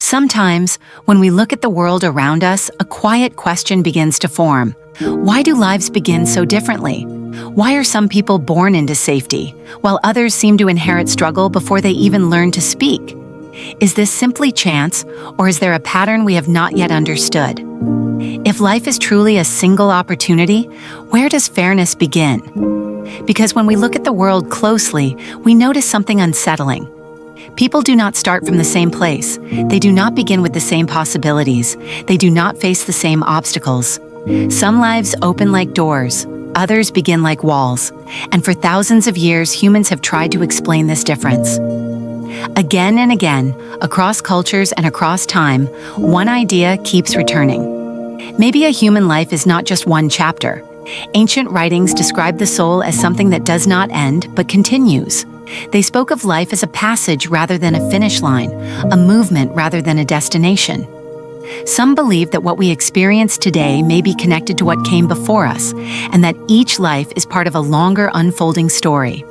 Sometimes, when we look at the world around us, a quiet question begins to form. Why do lives begin so differently? Why are some people born into safety, while others seem to inherit struggle before they even learn to speak? Is this simply chance, or is there a pattern we have not yet understood? If life is truly a single opportunity, where does fairness begin? Because when we look at the world closely, we notice something unsettling. People do not start from the same place. They do not begin with the same possibilities. They do not face the same obstacles. Some lives open like doors, others begin like walls. And for thousands of years, humans have tried to explain this difference. Again and again, across cultures and across time, one idea keeps returning. Maybe a human life is not just one chapter. Ancient writings describe the soul as something that does not end, but continues. They spoke of life as a passage rather than a finish line, a movement rather than a destination. Some believe that what we experience today may be connected to what came before us, and that each life is part of a longer unfolding story.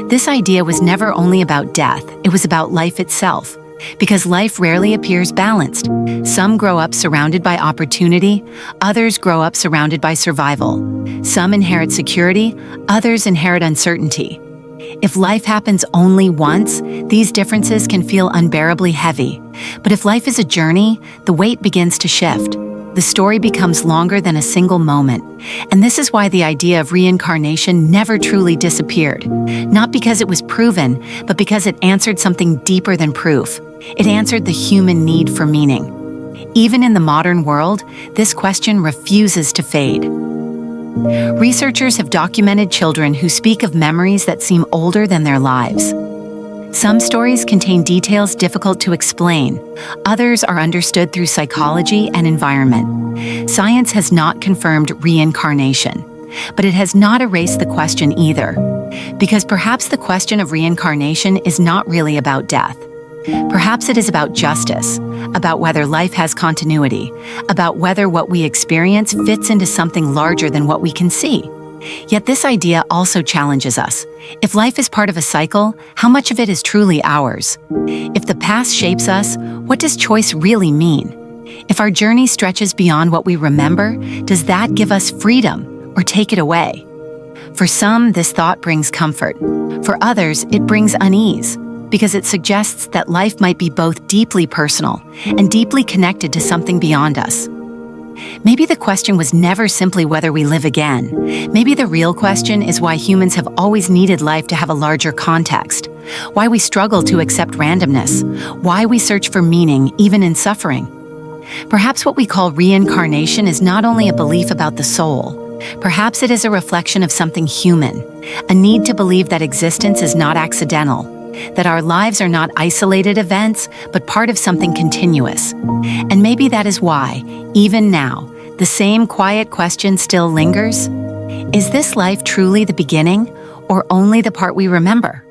This idea was never only about death, it was about life itself. Because life rarely appears balanced. Some grow up surrounded by opportunity, others grow up surrounded by survival. Some inherit security, others inherit uncertainty. If life happens only once, these differences can feel unbearably heavy. But if life is a journey, the weight begins to shift. The story becomes longer than a single moment. And this is why the idea of reincarnation never truly disappeared. Not because it was proven, but because it answered something deeper than proof. It answered the human need for meaning. Even in the modern world, this question refuses to fade. Researchers have documented children who speak of memories that seem older than their lives. Some stories contain details difficult to explain. Others are understood through psychology and environment. Science has not confirmed reincarnation, but it has not erased the question either. Because perhaps the question of reincarnation is not really about death. Perhaps it is about justice, about whether life has continuity, about whether what we experience fits into something larger than what we can see. Yet this idea also challenges us. If life is part of a cycle, how much of it is truly ours? If the past shapes us, what does choice really mean? If our journey stretches beyond what we remember, does that give us freedom or take it away? For some, this thought brings comfort. For others, it brings unease, because it suggests that life might be both deeply personal and deeply connected to something beyond us. Maybe the question was never simply whether we live again. Maybe the real question is why humans have always needed life to have a larger context, why we struggle to accept randomness, why we search for meaning even in suffering. Perhaps what we call reincarnation is not only a belief about the soul. Perhaps it is a reflection of something human, a need to believe that existence is not accidental, that our lives are not isolated events, but part of something continuous. And maybe that is why, even now, the same quiet question still lingers. Is this life truly the beginning, or only the part we remember?